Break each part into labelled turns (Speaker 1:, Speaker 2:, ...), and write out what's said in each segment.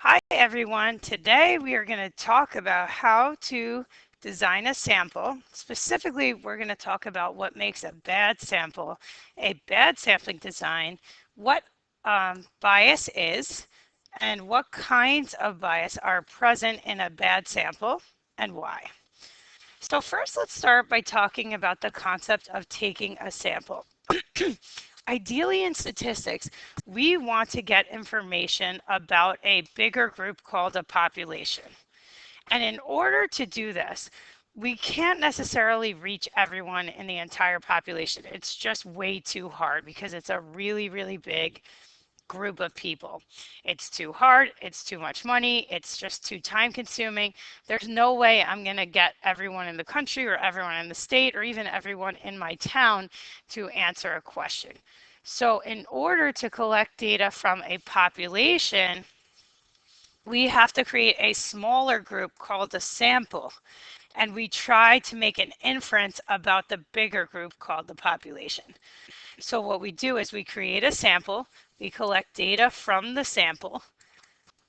Speaker 1: Hi everyone. Today we are going to talk about how to design a sample. Specifically, we're going to talk about what makes a bad sample, a bad sampling design, what bias is, and what kinds of bias are present in a bad sample and why. So first, let's start by talking about the concept of taking a sample. Ideally, in statistics, we want to get information about a bigger group called a population. And in order to do this, we can't necessarily reach everyone in the entire population. It's just way too hard because it's a really, really big group of people. It's too hard, it's too much money, it's just too time consuming. There's no way I'm going to get everyone in the country or everyone in the state or even everyone in my town to answer a question. So in order to collect data from a population, we have to create a smaller group called a sample, and we try to make an inference about the bigger group called the population. So what we do is we create a sample, we collect data from the sample,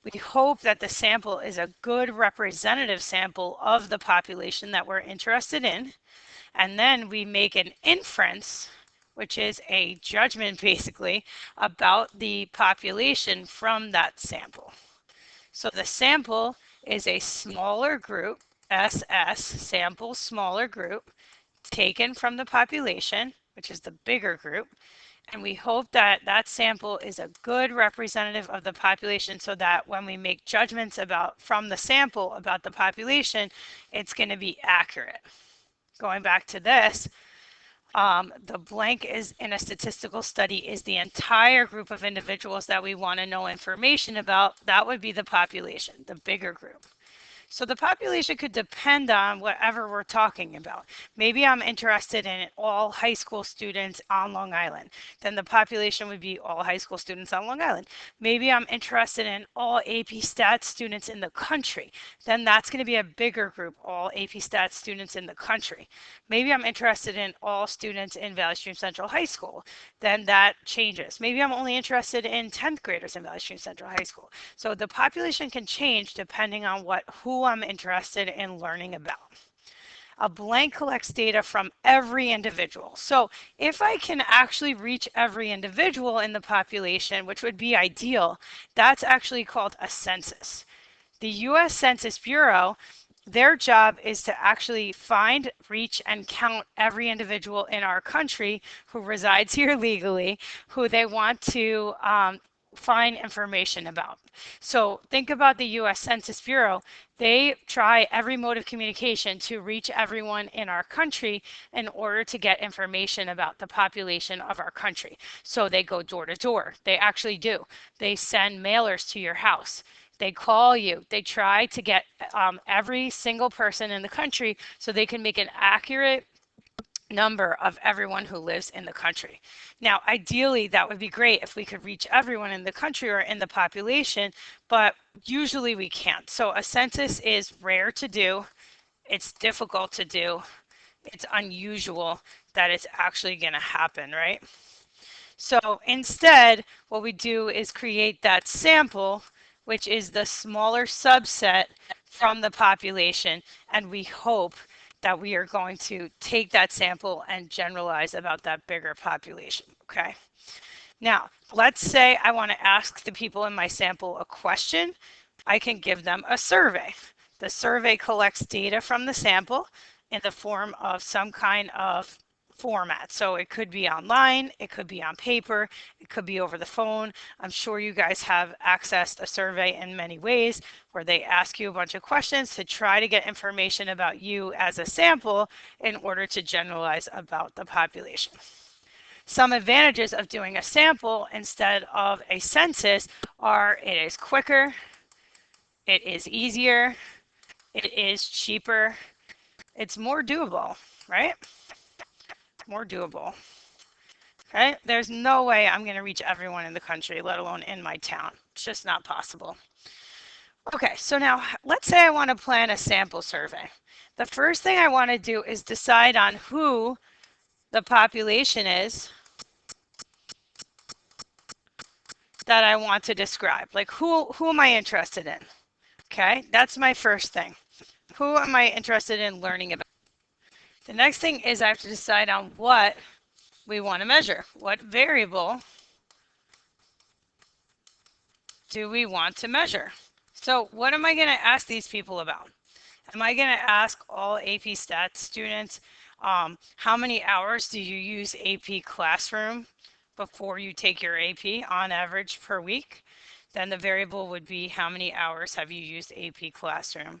Speaker 1: we hope that the sample is a good representative sample of the population that we're interested in, and then we make an inference, which is a judgment basically, about the population from that sample. So the sample is a smaller group, SS, sample smaller group, taken from the population, which is the bigger group, and we hope that that sample is a good representative of the population so that when we make judgments about from the sample about the population, it's going to be accurate. Going back to this, the blank is in a statistical study is the entire group of individuals that we want to know information about. That would be the population, the bigger group. So the population could depend on whatever we're talking about. Maybe I'm interested in all high school students on Long Island. Then the population would be all high school students on Long Island. Maybe I'm interested in all AP Stats students in the country. Then that's going to be a bigger group, all AP Stats students in the country. Maybe I'm interested in all students in Valley Stream Central High School. Then that changes. Maybe I'm only interested in 10th graders in Valley Stream Central High School. So the population can change depending on who I'm interested in learning about. A blank collects data from every individual. So if I can actually reach every individual in the population, which would be ideal, that's actually called a census. The US Census Bureau, their job is to actually find, reach, and count every individual in our country who resides here legally, who they want to find information about. So think about the US Census Bureau. They try every mode of communication to reach everyone in our country in order to get information about the population of our country. So they go door to door. They actually do. They send mailers to your house. They call you. They try to get every single person in the country so they can make an accurate number of everyone who lives in the country. Now, ideally, that would be great if we could reach everyone in the country or in the population, but usually we can't. So a census is rare to do. It's difficult to do. It's unusual that it's actually going to happen, right? So instead, what we do is create that sample, which is the smaller subset from the population, and we hope that we are going to take that sample and generalize about that bigger population, okay? Now, let's say I want to ask the people in my sample a question. I can give them a survey. The survey collects data from the sample in the form of some kind of format. So it could be online, it could be on paper, it could be over the phone. I'm sure you guys have accessed a survey in many ways where they ask you a bunch of questions to try to get information about you as a sample in order to generalize about the population. Some advantages of doing a sample instead of a census are it is quicker, it is easier, it is cheaper, it's more doable, right? More doable. Okay, there's no way I'm going to reach everyone in the country, let alone in my town. It's just not possible. Okay, so now let's say I want to plan a sample survey. The first thing I want to do is decide on who the population is that I want to describe. Like who am I interested in? Okay, that's my first thing. Who am I interested in learning about? The next thing is I have to decide on what we want to measure. What variable do we want to measure? So what am I going to ask these people about? Am I going to ask all AP Stats students, how many hours do you use AP Classroom before you take your AP on average per week? Then the variable would be how many hours have you used AP Classroom?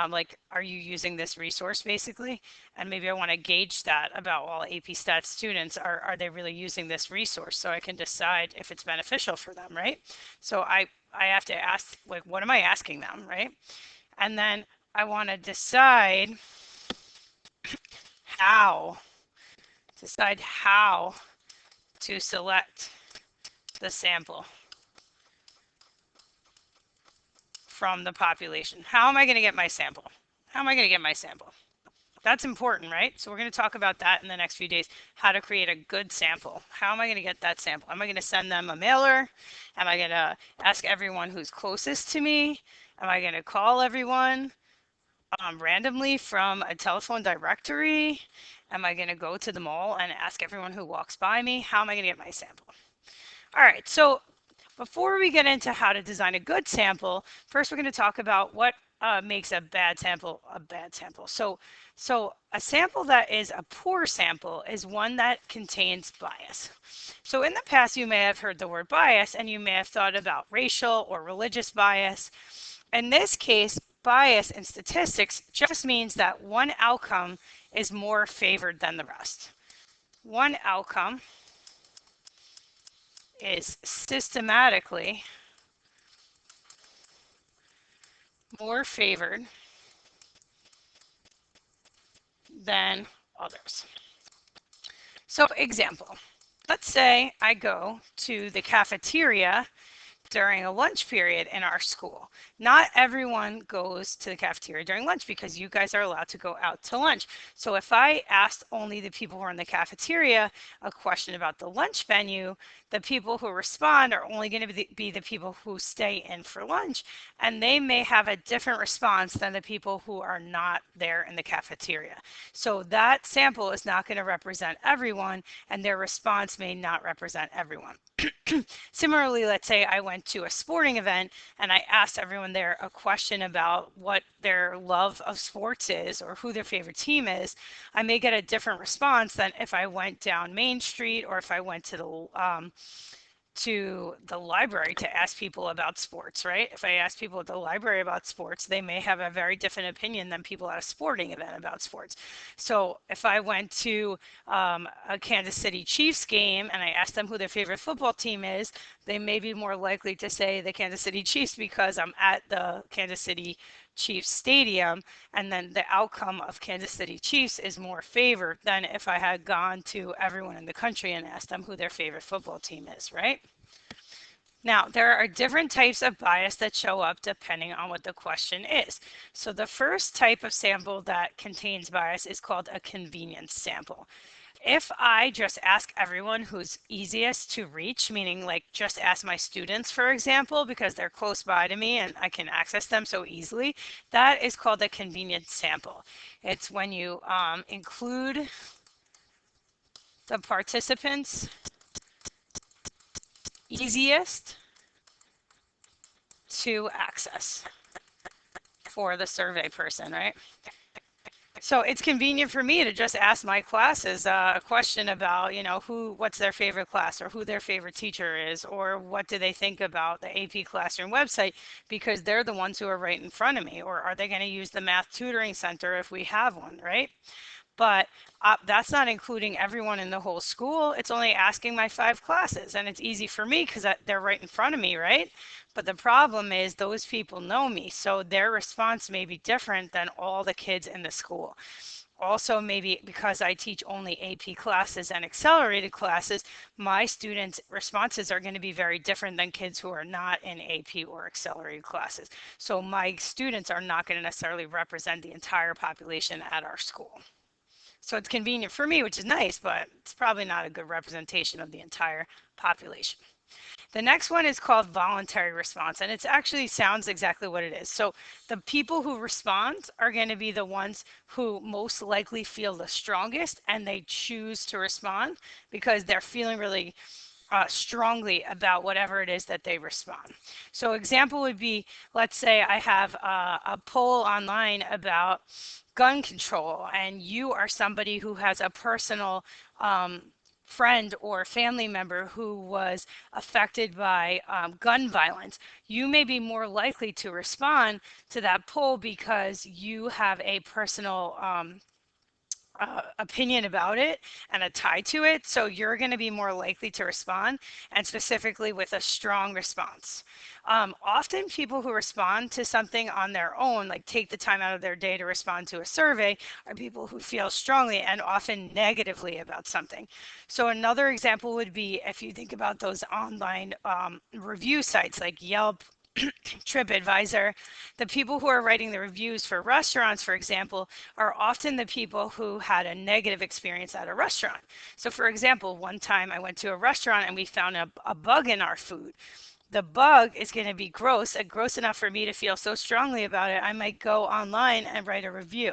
Speaker 1: Like, are you using this resource basically? And maybe I want to gauge that about all AP Stats students. Are they really using this resource so I can decide if it's beneficial for them, right? So I have to ask, like, what am I asking them, right? And then I want to how, decide how to select the sample from the population. How am I going to get my sample? How am I going to get my sample? That's important, right? So we're going to talk about that in the next few days, how to create a good sample. How am I going to get that sample? Am I going to send them a mailer? Am I going to ask everyone who's closest to me? Am I going to call everyone randomly from a telephone directory? Am I going to go to the mall and ask everyone who walks by me? How am I going to get my sample? All right, so before we get into how to design a good sample, first we're going to talk about what makes a bad sample a bad sample. So a sample that is a poor sample is one that contains bias. So in the past, you may have heard the word bias and you may have thought about racial or religious bias. In this case, bias in statistics just means that one outcome is more favored than the rest. One outcome is systematically more favored than others. So example, let's say I go to the cafeteria during a lunch period in our school. Not everyone goes to the cafeteria during lunch because you guys are allowed to go out to lunch. So if I asked only the people who are in the cafeteria a question about the lunch menu, the people who respond are only going to be the people who stay in for lunch, and they may have a different response than the people who are not there in the cafeteria. So that sample is not going to represent everyone, and their response may not represent everyone. Similarly, let's say I went to a sporting event and I asked everyone there a question about what their love of sports is or who their favorite team is. I may get a different response than if I went down Main Street or if I went to the library to ask people about sports, right? If I ask people at the library about sports, they may have a very different opinion than people at a sporting event about sports. So if I went to a Kansas City Chiefs game and I asked them who their favorite football team is, they may be more likely to say the Kansas City Chiefs because I'm at the Kansas City Chiefs Stadium, and then the outcome of Kansas City Chiefs is more favored than if I had gone to everyone in the country and asked them who their favorite football team is, right? Now, there are different types of bias that show up depending on what the question is. So the first type of sample that contains bias is called a convenience sample. If I just ask everyone who's easiest to reach, meaning like just ask my students, for example, because they're close by to me and I can access them so easily, that is called a convenience sample. It's when you include the participants easiest to access for the survey person, right? So it's convenient for me to just ask my classes a question about, what's their favorite class or who their favorite teacher is, or what do they think about the AP Classroom website, because they're the ones who are right in front of me. Or are they going to use the Math Tutoring Center if we have one, right? But that's not including everyone in the whole school. It's only asking my 5 classes, and it's easy for me because they're right in front of me, right? But the problem is those people know me, so their response may be different than all the kids in the school. Also, maybe because I teach only AP classes and accelerated classes, my students' responses are going to be very different than kids who are not in AP or accelerated classes. So my students are not going to necessarily represent the entire population at our school. So it's convenient for me, which is nice, but it's probably not a good representation of the entire population. The next one is called voluntary response, and it actually sounds exactly what it is. So the people who respond are going to be the ones who most likely feel the strongest, and they choose to respond because they're feeling really strongly about whatever it is that they respond. So example would be, let's say I have a poll online about gun control, and you are somebody who has a personal friend or family member who was affected by gun violence. You may be more likely to respond to that poll because you have a personal opinion about it and a tie to it. So you're going to be more likely to respond, and specifically with a strong response. Often people who respond to something on their own, like take the time out of their day to respond to a survey, are people who feel strongly and often negatively about something. So another example would be if you think about those online review sites like Yelp, TripAdvisor. The people who are writing the reviews for restaurants, for example, are often the people who had a negative experience at a restaurant. So, for example, one time I went to a restaurant and we found a bug in our food. The bug is going to be gross, gross enough for me to feel so strongly about it, I might go online and write a review.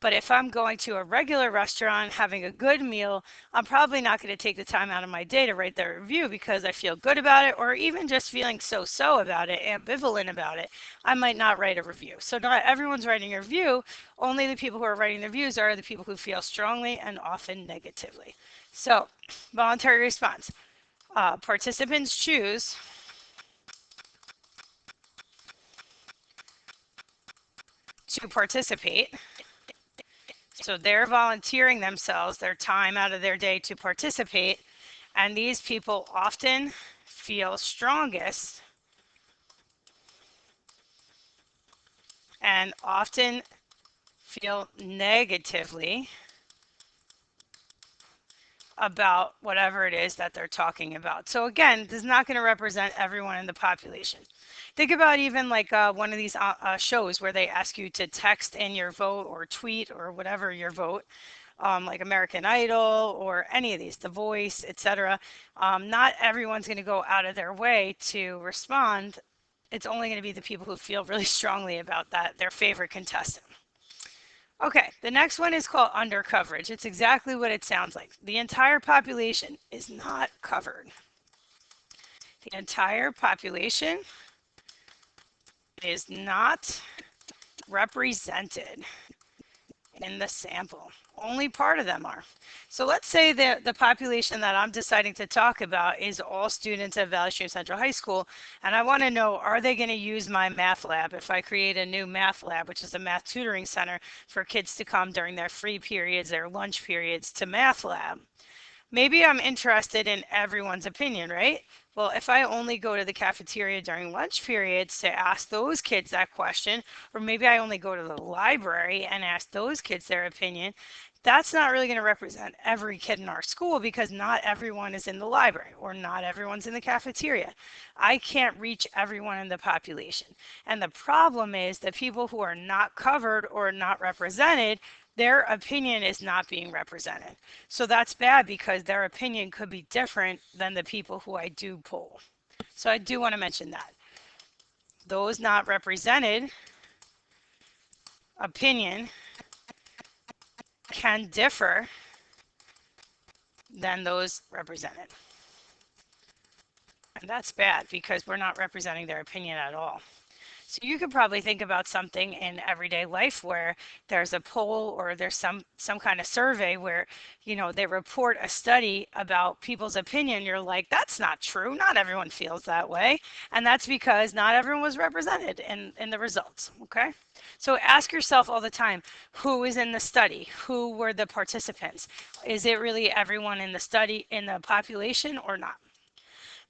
Speaker 1: But if I'm going to a regular restaurant having a good meal, I'm probably not going to take the time out of my day to write the review because I feel good about it, or even just feeling so about it, ambivalent about it. I might not write a review. So not everyone's writing a review. Only the people who are writing the reviews are the people who feel strongly and often negatively. So voluntary response. Participants choose to participate. So they're volunteering themselves, their time out of their day to participate. And these people often feel strongest and often feel negatively about whatever it is that they're talking about. So again, this is not going to represent everyone in the population. Think about even like one of these shows where they ask you to text in your vote or tweet or whatever your vote, like American Idol or any of these, The Voice, etc. Not everyone's going to go out of their way to respond. It's only going to be the people who feel really strongly about that, their favorite contestant. Okay, the next one is called undercoverage. It's exactly what it sounds like. The entire population is not covered. The entire population is not represented in the sample. Only part of them are. So let's say that the population that I'm deciding to talk about is all students at Valley Stream Central High School, and I want to know, are they going to use my math lab if I create a new math lab, which is a math tutoring center for kids to come during their free periods, their lunch periods to math lab? Maybe I'm interested in everyone's opinion, right? Well, if I only go to the cafeteria during lunch periods to ask those kids that question, or maybe I only go to the library and ask those kids their opinion, that's not really going to represent every kid in our school because not everyone is in the library or not everyone's in the cafeteria. I can't reach everyone in the population. And the problem is that people who are not covered or not represented, their opinion is not being represented. So that's bad because their opinion could be different than the people who I do poll. So I do want to mention that. Those not represented opinion can differ than those represented. And that's bad because we're not representing their opinion at all. So you could probably think about something in everyday life where there's a poll or there's some kind of survey where, they report a study about people's opinion. You're like, that's not true. Not everyone feels that way. And that's because not everyone was represented in the results. Okay. So ask yourself all the time, who is in the study? Who were the participants? Is it really everyone in the study in the population or not?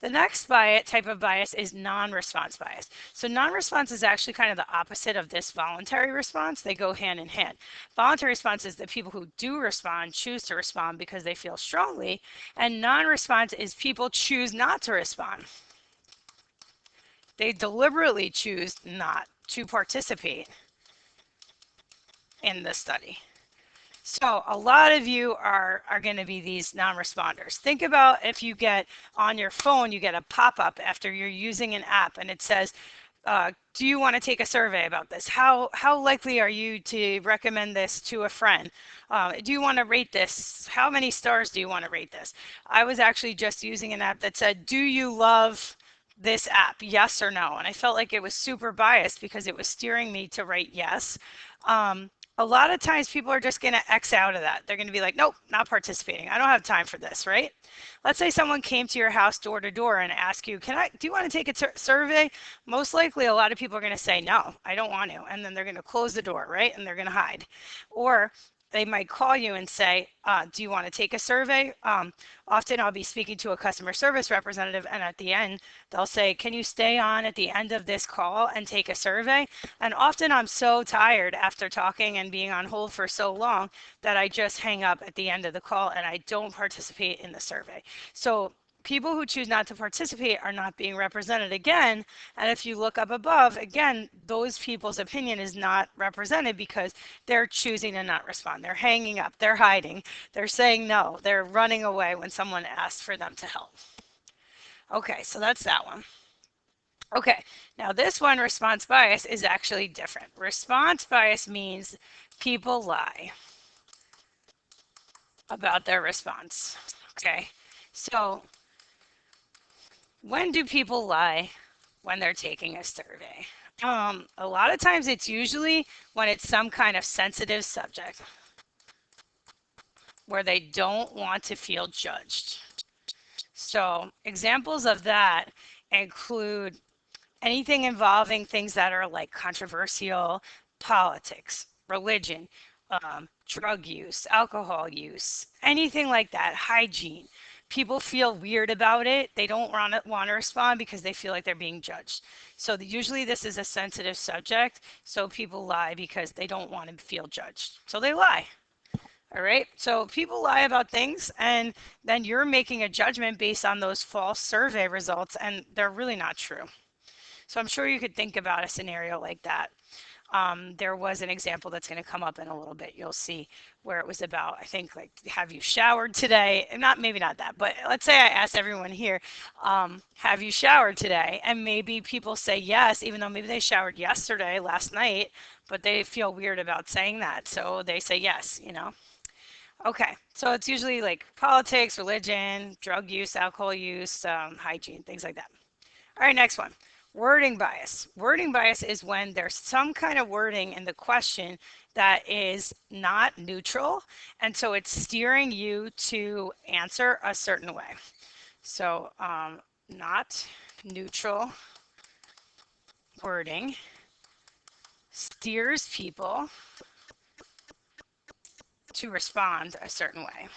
Speaker 1: The next type of bias is non-response bias. So non-response is actually kind of the opposite of this voluntary response. They go hand in hand. Voluntary response is the people who do respond choose to respond because they feel strongly, and non-response is people choose not to respond. They deliberately choose not to participate in the study. So a lot of you are going to be these non-responders. Think about if you get on your phone, you get a pop-up after you're using an app and it says, do you want to take a survey about this? How likely are you to recommend this to a friend? Do you want to rate this? How many stars do you want to rate this? I was actually just using an app that said, do you love this app? Yes or no? And I felt like it was super biased because it was steering me to write yes. A lot of times people are just going to X out of that. They're going to be like, nope, not participating. I don't have time for this, right? Let's say someone came to your house door to door and asked you, do you want to take a survey? Most likely a lot of people are going to say, no, I don't want to. And then they're going to close the door, right? And they're going to hide. Or they might call you and say, do you want to take a survey? Often I'll be speaking to a customer service representative and at the end, they'll say, can you stay on at the end of this call and take a survey? And often I'm so tired after talking and being on hold for so long that I just hang up at the end of the call and I don't participate in the survey. So people who choose not to participate are not being represented again. And if you look up above, again, those people's opinion is not represented because they're choosing to not respond. They're hanging up, they're hiding, they're saying no, they're running away when someone asks for them to help. Okay, so that's that one. Okay, now this one, response bias, is actually different. Response bias means people lie about their response. Okay, so when do people lie when they're taking a survey? A lot of times it's usually when it's some kind of sensitive subject where they don't want to feel judged. So examples of that include anything involving things that are like controversial, politics, religion, drug use, alcohol use, anything like that, hygiene. People feel weird about it. They don't want to respond because they feel like they're being judged. So usually this is a sensitive subject. So people lie because they don't want to feel judged. So they lie. All right. So people lie about things and then you're making a judgment based on those false survey results and they're really not true. So I'm sure you could think about a scenario like that. There was an example that's going to come up in a little bit. You'll see where it was about, I think, like, have you showered today? And maybe not that, but let's say I asked everyone here, have you showered today? And maybe people say yes, even though maybe they showered yesterday, last night, but they feel weird about saying that. So they say yes, you know? Okay, so it's usually like politics, religion, drug use, alcohol use, hygiene, things like that. All right, next one. Wording bias. Wording bias is when there's some kind of wording in the question that is not neutral, and so it's steering you to answer a certain way. So, not neutral wording steers people to respond a certain way.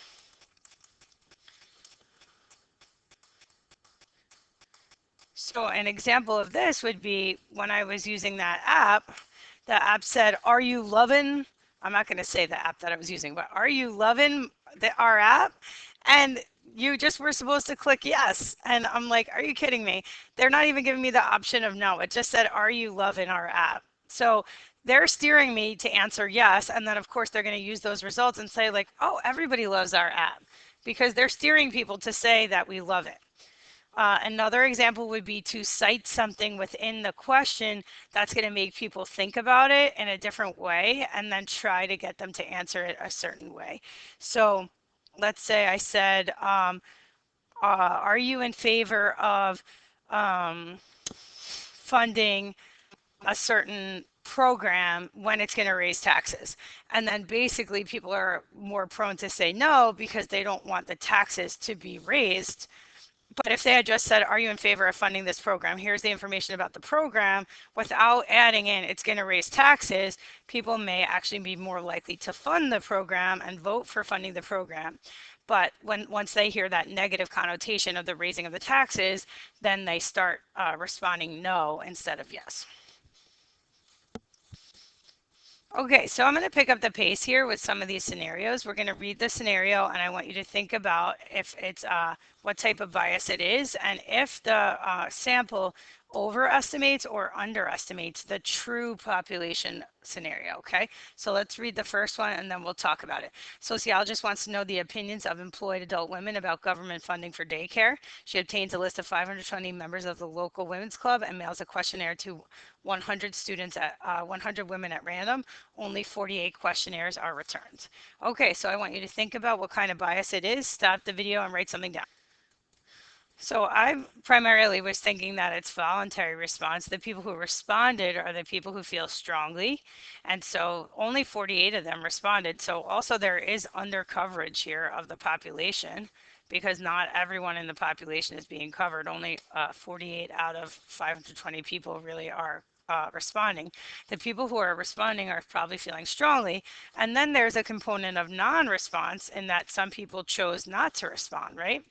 Speaker 1: So an example of this would be when I was using that app, the app said, are you loving, I'm not going to say the app that I was using, but are you loving our app? And you just were supposed to click yes. And I'm like, are you kidding me? They're not even giving me the option of no. It just said, are you loving our app? So they're steering me to answer yes. And then of course they're going to use those results and say like, oh, everybody loves our app because they're steering people to say that we love it. Another example would be to cite something within the question that's going to make people think about it in a different way and then try to get them to answer it a certain way. So let's say I said, are you in favor of funding a certain program when it's going to raise taxes? And then basically people are more prone to say no because they don't want the taxes to be raised. But if they had just said, are you in favor of funding this program? Here's the information about the program without adding in, it's going to raise taxes, people may actually be more likely to fund the program and vote for funding the program. But once they hear that negative connotation of the raising of the taxes, then they start responding no instead of yes. Okay, so I'm going to pick up the pace here with some of these scenarios. We're going to read the scenario and I want you to think about if it's what type of bias it is and if the sample overestimates or underestimates the true population scenario. Okay, so let's read the first one and then we'll talk about it. Sociologist wants to know the opinions of employed adult women about government funding for daycare. She obtains a list of 520 members of the local women's club and mails a questionnaire to 100 students at 100 women at random. Only 48 questionnaires are returned. Okay, so I want you to think about what kind of bias it is. Stop the video and write something down. So I primarily was thinking that it's voluntary response. The people who responded are the people who feel strongly. And so only 48 of them responded. So also there is undercoverage here of the population because not everyone in the population is being covered. Only 48 out of 520 people really are responding. The people who are responding are probably feeling strongly. And then there's a component of non-response in that some people chose not to respond, right?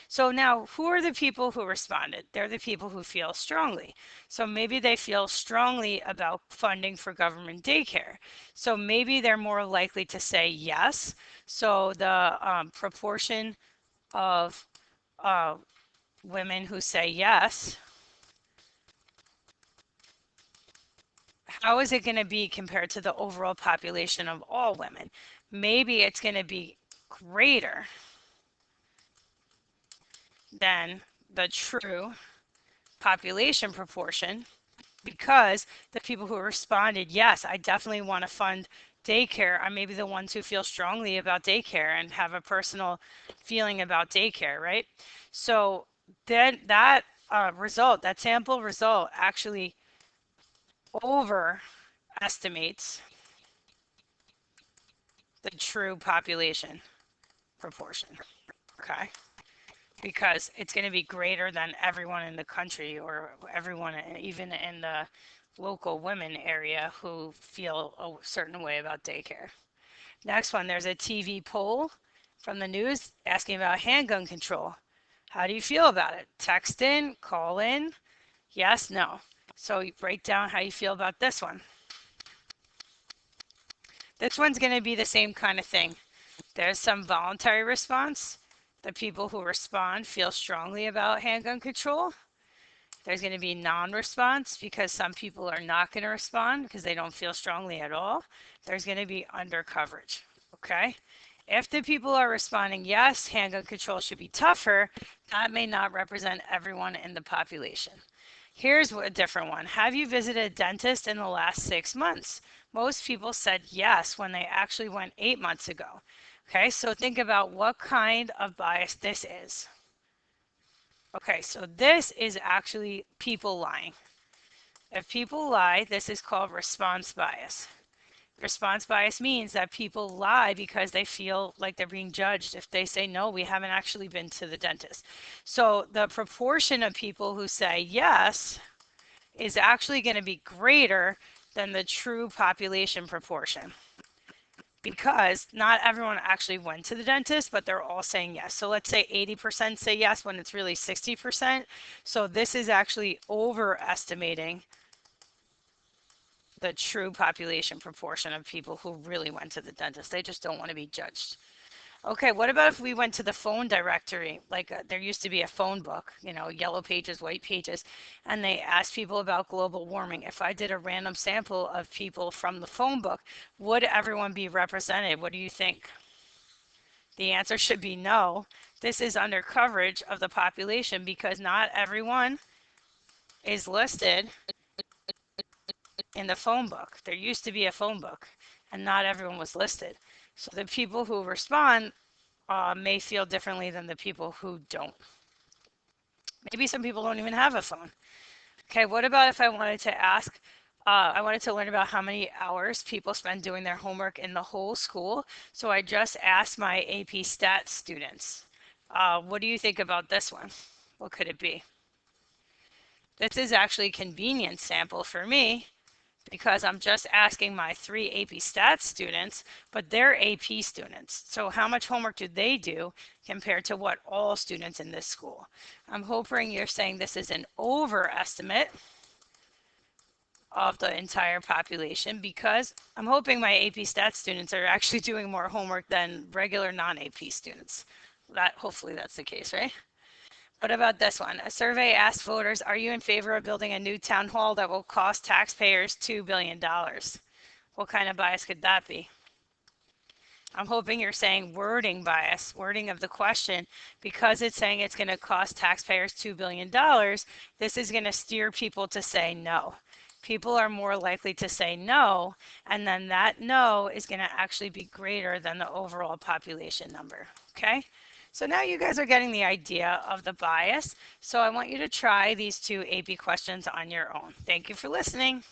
Speaker 1: So now, who are the people who responded? They're the people who feel strongly. So maybe they feel strongly about funding for government daycare. So maybe they're more likely to say yes. So the proportion of uh, women who say yes, how is it going to be compared to the overall population of all women? Maybe it's going to be greater than the true population proportion because the people who responded, yes, I definitely want to fund daycare, are maybe the ones who feel strongly about daycare and have a personal feeling about daycare, right? So then that result, that sample result, actually overestimates the true population proportion, okay? Because it's going to be greater than everyone in the country or everyone even in the local women area who feel a certain way about daycare. Next one, there's a TV poll from the news asking about handgun control. How do you feel about it? Text in, call in, yes, no. So you break down how you feel about this one. This one's going to be the same kind of thing. There's some voluntary response. The people who respond feel strongly about handgun control. There's going to be non-response because some people are not going to respond because they don't feel strongly at all. There's going to be undercoverage, okay? If the people are responding, yes, handgun control should be tougher, that may not represent everyone in the population. Here's a different one. Have you visited a dentist in the last 6 months? Most people said yes when they actually went 8 months ago. Okay, so think about what kind of bias this is. Okay, so this is actually people lying. If people lie, this is called response bias. Response bias means that people lie because they feel like they're being judged if they say, no, we haven't actually been to the dentist. So the proportion of people who say yes is actually going to be greater than the true population proportion because not everyone actually went to the dentist, but they're all saying yes. So let's say 80% say yes when it's really 60%. So this is actually overestimating the true population proportion of people who really went to the dentist. They just don't want to be judged. Okay, what about if we went to the phone directory? Like there used to be a phone book, you know, yellow pages, white pages, and they asked people about global warming. If I did a random sample of people from the phone book, would everyone be represented? What do you think? The answer should be no. This is under coverage of the population because not everyone is listed in the phone book. There used to be a phone book and not everyone was listed. So the people who respond may feel differently than the people who don't. Maybe some people don't even have a phone. Okay, what about if I wanted to ask, I wanted to learn about how many hours people spend doing their homework in the whole school. So I just asked my AP Stats students. What do you think about this one? What could it be? This is actually a convenience sample for me because I'm just asking my 3 AP Stats students, but they're AP students. So how much homework do they do compared to what all students in this school? I'm hoping you're saying this is an overestimate of the entire population because I'm hoping my AP Stats students are actually doing more homework than regular non-AP students. Hopefully that's the case, right? What about this one? A survey asked voters, are you in favor of building a new town hall that will cost taxpayers $2 billion? What kind of bias could that be? I'm hoping you're saying wording bias, wording of the question, because it's saying it's going to cost taxpayers $2 billion. This is going to steer people to say no. People are more likely to say no, and then that no is going to actually be greater than the overall population number. Okay? So now you guys are getting the idea of the bias. So I want you to try these two AP questions on your own. Thank you for listening.